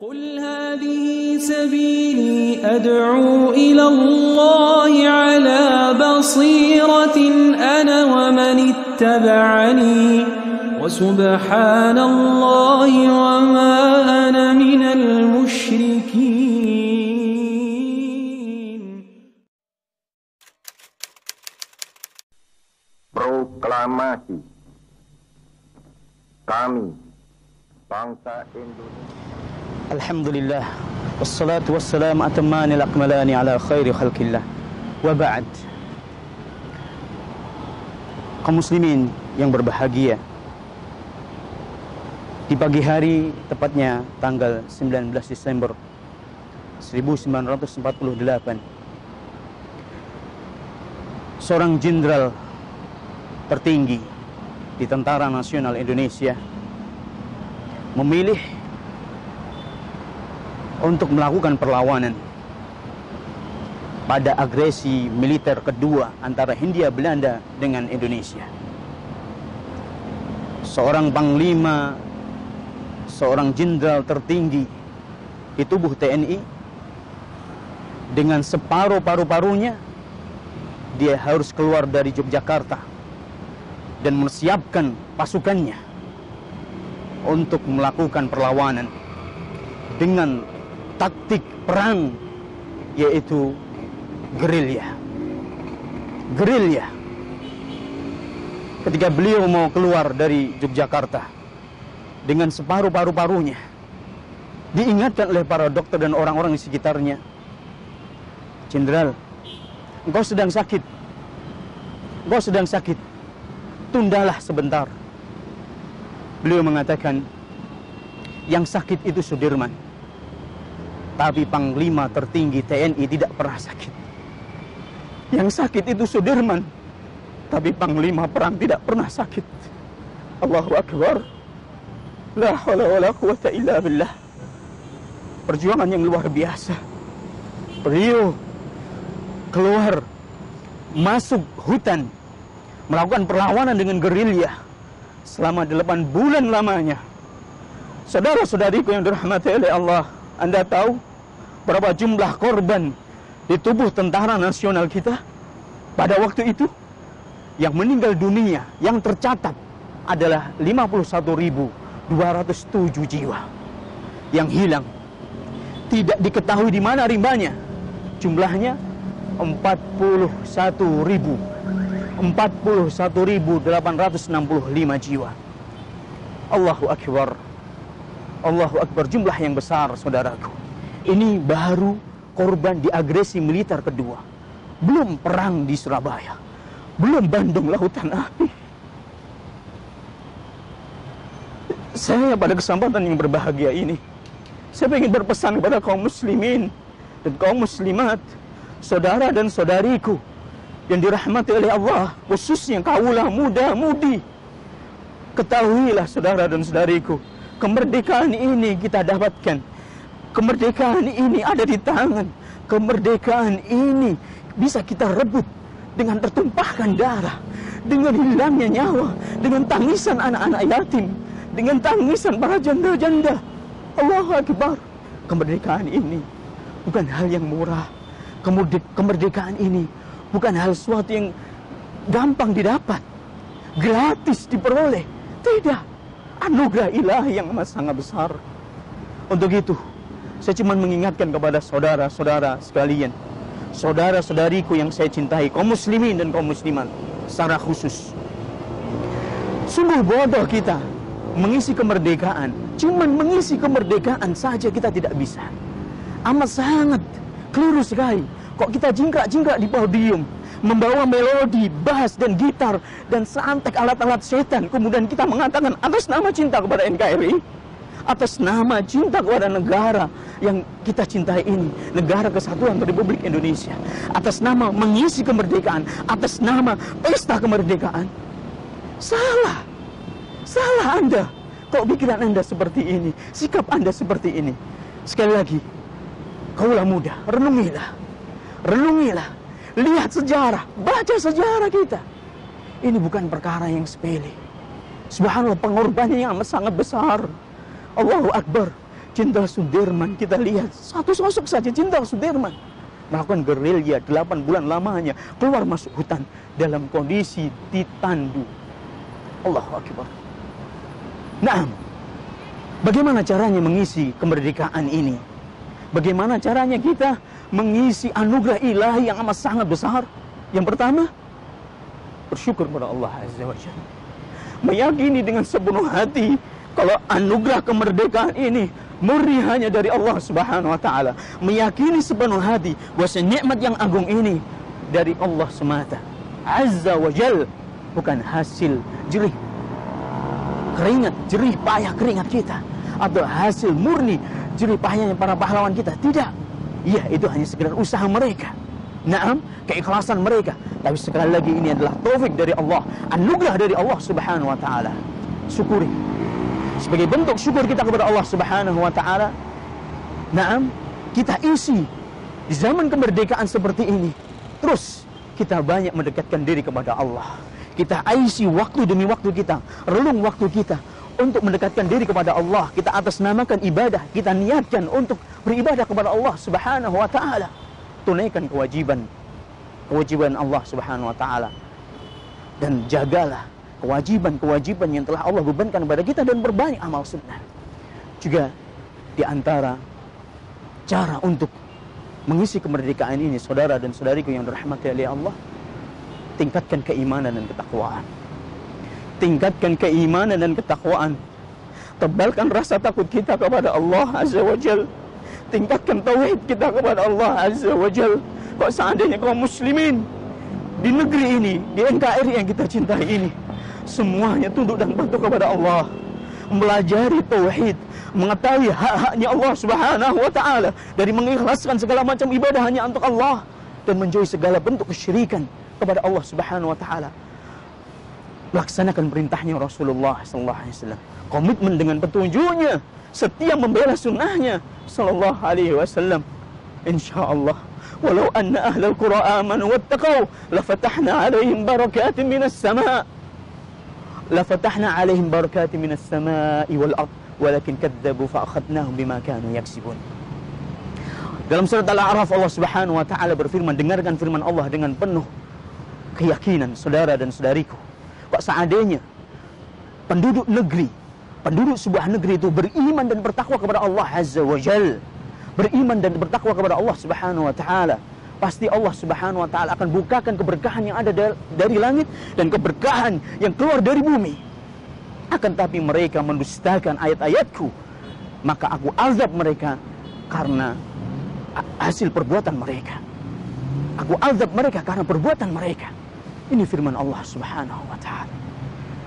قل هذه سبيلي أدعو إلى الله على بصيرة أنا ومن اتبعني وسبحان الله وما أنا من المشركين. Proklamasi kami bangsa Indonesia. Alhamdulillah, wassalatu wassalamu atamani al-akmalani ala khairi khalqillah, wa ba'd. Kaum muslimin yang berbahagia, di pagi hari, tepatnya tanggal 19 Desember 1948, seorang jenderal tertinggi di Tentara Nasional Indonesia memilih untuk melakukan perlawanan pada agresi militer kedua antara Hindia Belanda dengan Indonesia. Seorang panglima, seorang jenderal tertinggi di tubuh TNI, dengan separuh paru-parunya dia harus keluar dari Yogyakarta dan mempersiapkan pasukannya untuk melakukan perlawanan dengan taktik perang, yaitu gerilya. Gerilya. Ketika beliau mau keluar dari Yogyakarta dengan separuh paru-parunya, diingatkan oleh para dokter dan orang-orang di sekitarnya, "Jenderal, engkau sedang sakit. Engkau sedang sakit. Tundalah sebentar." Beliau mengatakan, "Yang sakit itu Sudirman. Tapi panglima tertinggi TNI tidak pernah sakit. Yang sakit itu Sudirman. Tapi panglima perang tidak pernah sakit." Allahu Akbar. La haula wala quwwata illa billah. Perjuangan yang luar biasa. Beliau keluar, masuk hutan, melakukan perlawanan dengan gerilya selama 8 bulan lamanya. Saudara-saudariku yang dirahmati oleh Allah, Anda tahu berapa jumlah korban di tubuh Tentara Nasional kita pada waktu itu? Yang meninggal dunia yang tercatat adalah 51.207 jiwa. Yang hilang tidak diketahui di mana rimbanya. Jumlahnya 41.865 jiwa. Allahu Akbar. Allahu Akbar, jumlah yang besar, saudaraku. Ini baru korban di agresi militer kedua. Belum perang di Surabaya. Belum Bandung Lautan Api. Saya pada kesempatan yang berbahagia ini, saya ingin berpesan kepada kaum muslimin dan kaum muslimat, saudara dan saudariku yang dirahmati oleh Allah, khususnya kaulah muda-mudi. Ketahuilah saudara dan saudariku, kemerdekaan ini kita dapatkan. Kemerdekaan ini ada di tangan. Kemerdekaan ini bisa kita rebut dengan tertumpahkan darah, dengan hilangnya nyawa, dengan tangisan anak-anak yatim, dengan tangisan para janda-janda. Allahu Akbar. Kemerdekaan ini bukan hal yang murah. Kemerdekaan ini bukan hal suatu yang gampang didapat, gratis diperoleh. Tidak. Anugerah ilahi yang amat sangat besar. Untuk itu, saya cuma mengingatkan kepada saudara-saudara sekalian, saudara-saudariku yang saya cintai, kaum muslimin dan kaum muslimat secara khusus. Sungguh bodoh kita mengisi kemerdekaan. Cuma mengisi kemerdekaan saja kita tidak bisa. Amat sangat keliru sekali. Kok kita jingkrak-jingkrak di podium, membawa melodi, bass, dan gitar, dan seantek alat-alat setan. Kemudian kita mengatakan atas nama cinta kepada NKRI, atas nama cinta kepada negara yang kita cintai ini, Negara Kesatuan Republik Indonesia, atas nama mengisi kemerdekaan, atas nama pesta kemerdekaan. Salah. Salah Anda. Kok pikiran Anda seperti ini, sikap Anda seperti ini. Sekali lagi, kaulah muda, renungilah. Renungilah. Lihat sejarah, baca sejarah kita. Ini bukan perkara yang sepele. Subhanallah, pengorbanannya amat sangat besar. Allahu Akbar. Jenderal Sudirman, kita lihat satu sosok saja, Jenderal Sudirman melakukan gerilya 8 bulan lamanya, keluar masuk hutan dalam kondisi ditandu. Allahu Akbar. Nah, bagaimana caranya mengisi kemerdekaan ini? Bagaimana caranya kita mengisi anugerah ilahi yang amat sangat besar? Yang pertama, bersyukur kepada Allah Azza wa Jalla. Meyakini dengan sepenuh hati kalau anugerah kemerdekaan ini murni hanya dari Allah Subhanahu wa taala. Meyakini sepenuh hati bahwa nikmat yang agung ini dari Allah semata. Azza wa Jalla, bukan hasil jerih keringat, jerih payah keringat kita atau hasil murni jerih payahnya para pahlawan kita. Tidak. Iya, itu hanya sekedar usaha mereka. Naam, keikhlasan mereka. Tapi sekali lagi ini adalah taufik dari Allah, anugerah dari Allah Subhanahu wa taala. Syukuri. Sebagai bentuk syukur kita kepada Allah Subhanahu wa taala, naam, kita isi di zaman kemerdekaan seperti ini. Terus kita banyak mendekatkan diri kepada Allah. Kita isi waktu demi waktu kita, relung waktu kita untuk mendekatkan diri kepada Allah. Kita atasnamakan ibadah, kita niatkan untuk beribadah kepada Allah Subhanahu wa taala. Tunaikan kewajiban Allah Subhanahu wa taala. Dan jagalah kewajiban-kewajiban yang telah Allah bebankan kepada kita dan berbanyak amal sunnah. Juga di antara cara untuk mengisi kemerdekaan ini, saudara dan saudariku yang dirahmati oleh Allah, tingkatkan keimanan dan ketakwaan. Tingkatkan keimanan dan ketakwaan. Tebalkan rasa takut kita kepada Allah Azza wa Jal. Tingkatkan tauhid kita kepada Allah Azza wa Jal. Kok seandainya kaum muslimin di negeri ini, di NKRI yang kita cintai ini, semuanya tunduk dan patuh kepada Allah, mempelajari tauhid, mengetahui hak-haknya Allah Subhanahu wa taala, dari mengikhlaskan segala macam ibadah hanya untuk Allah dan menjauhi segala bentuk kesyirikan kepada Allah Subhanahu wa taala. Laksanakan perintahnya Rasulullah sallallahu alaihi wasallam, komitmen dengan petunjuknya, setia membela sunnahnya sallallahu alaihi wasallam. Insyaallah, walau anna ahlal qura amanu wattaqau lafatahna alaihim barakatin minas sama' lafatahna alaihim barakatin minas sama'i wal ard walakin kadzabu fa akhadnahum bima kanu yaksibun. Dalam surat Al-A'raf Allah Subhanahu wa taala berfirman, dengarkan firman Allah dengan penuh keyakinan, saudara dan saudariku. Kok seandainya penduduk negeri, penduduk sebuah negeri itu beriman dan bertakwa kepada Allah Azza wa Jal, beriman dan bertakwa kepada Allah Subhanahu wa taala, pasti Allah Subhanahu wa taala akan bukakan keberkahan yang ada dari langit dan keberkahan yang keluar dari bumi. Akan tapi mereka mendustakan ayat-ayatku, maka aku azab mereka karena hasil perbuatan mereka. Aku azab mereka karena perbuatan mereka. Ini firman Allah Subhanahu wa taala.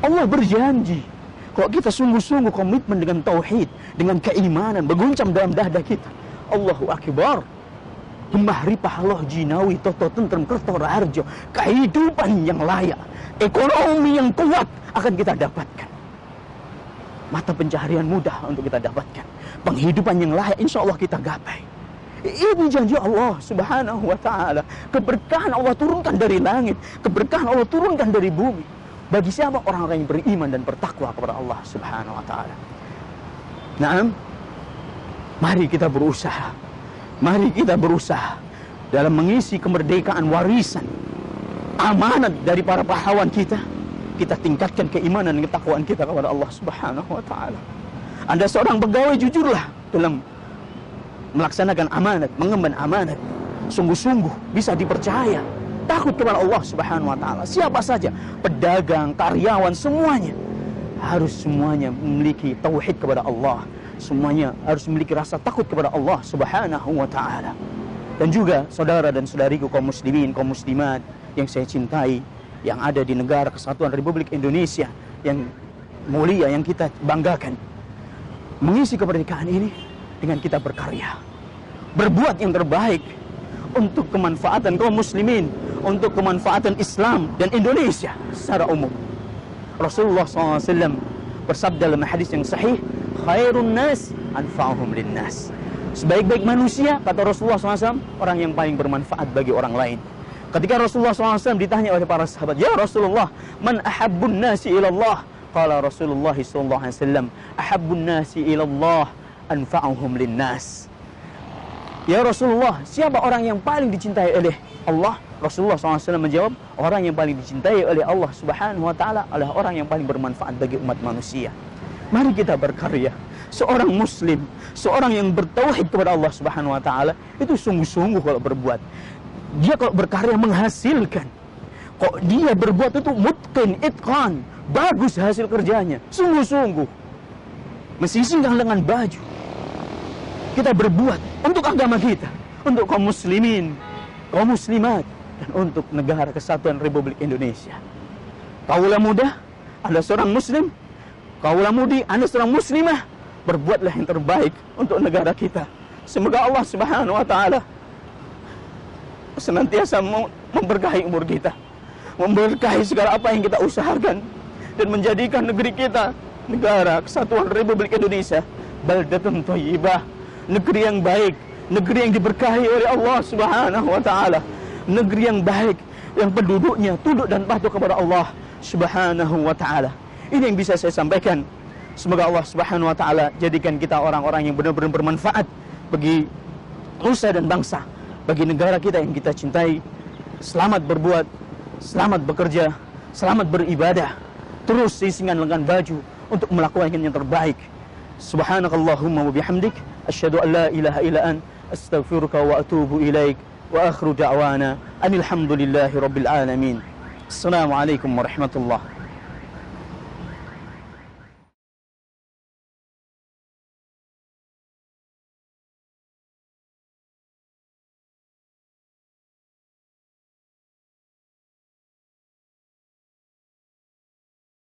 Allah berjanji, kalau kita sungguh-sungguh komitmen dengan tauhid, dengan keimanan berguncang dalam dada kita, Allahu Akbar, Mahripah Allah jinawi toto tentrem kerto raharjo, kehidupan yang layak, ekonomi yang kuat akan kita dapatkan. Mata pencaharian mudah untuk kita dapatkan, penghidupan yang layak insya Allah kita gapai. Ini janji Allah Subhanahu wa taala. Keberkahan Allah turunkan dari langit, keberkahan Allah turunkan dari bumi. Bagi siapa? Orang-orang yang beriman dan bertakwa kepada Allah Subhanahu wa taala. Naam, mari kita berusaha. Mari kita berusaha dalam mengisi kemerdekaan warisan amanat dari para pahlawan kita. Kita tingkatkan keimanan dan ketakwaan kita kepada Allah Subhanahu wa taala. Anda seorang pegawai, jujurlah dalam melaksanakan amanat, mengemban amanat. Sungguh-sungguh bisa dipercaya. Takut kepada Allah Subhanahu wa taala. Siapa saja, pedagang, karyawan, semuanya harus memiliki tauhid kepada Allah. Semuanya harus memiliki rasa takut kepada Allah Subhanahu wa taala. Dan juga saudara dan saudariku kaum muslimin, kaum muslimat yang saya cintai, yang ada di negara Kesatuan Republik Indonesia yang mulia, yang kita banggakan. Mengisi kemerdekaan ini dengan kita berkarya, berbuat yang terbaik untuk kemanfaatan kaum muslimin, untuk kemanfaatan Islam dan Indonesia secara umum. Rasulullah SAW bersabda dalam hadis yang sahih, khairun nas anfa'uhum linnas. Sebaik-baik manusia, kata Rasulullah SAW, orang yang paling bermanfaat bagi orang lain. Ketika Rasulullah SAW ditanya oleh para sahabat, ya Rasulullah, man ahabbun nasi ilallah? Qala Rasulullah SAW, ahabbun nasi ilallah anfa'uhum linnas. Ya Rasulullah, siapa orang yang paling dicintai oleh Allah? Rasulullah SAW menjawab, orang yang paling dicintai oleh Allah Subhanahu wa Ta'ala adalah orang yang paling bermanfaat bagi umat manusia. Mari kita berkarya. Seorang muslim, seorang yang bertauhid kepada Allah Subhanahu wa Ta'ala, itu sungguh-sungguh kalau berbuat. Dia kalau berkarya menghasilkan. Kok dia berbuat itu mutqin, itqan, bagus hasil kerjanya, sungguh-sungguh. Mensisingkan dengan baju. Kita berbuat untuk agama kita, untuk kaum muslimin, kaum muslimat, dan untuk negara kesatuan Republik Indonesia. Kaulah muda, Anda seorang muslim. Kaulah mudi, Anda seorang muslimah. Berbuatlah yang terbaik untuk negara kita. Semoga Allah Subhanahu wa Ta'ala senantiasa memberkahi umur kita, memberkahi segala apa yang kita usahakan, dan menjadikan negeri kita, negara kesatuan Republik Indonesia, baldatun thayyibah, negeri yang baik, negeri yang diberkahi oleh Allah Subhanahu wa Ta'ala, negeri yang baik, yang penduduknya tunduk dan patuh kepada Allah Subhanahu wa Ta'ala. Ini yang bisa saya sampaikan. Semoga Allah Subhanahu wa Ta'ala jadikan kita orang-orang yang benar-benar bermanfaat bagi nusa dan bangsa, bagi negara kita yang kita cintai. Selamat berbuat, selamat bekerja, selamat beribadah. Terus sisingan lengan baju untuk melakukan yang terbaik. Subhanakallahumma wa bihamdik, asyhadu an la ilaha illa ant, astaghfiruka wa atubu ilaik. Wa akhiru da'wana anil hamdulillahi rabbil alamin. Assalamualaikum warahmatullahi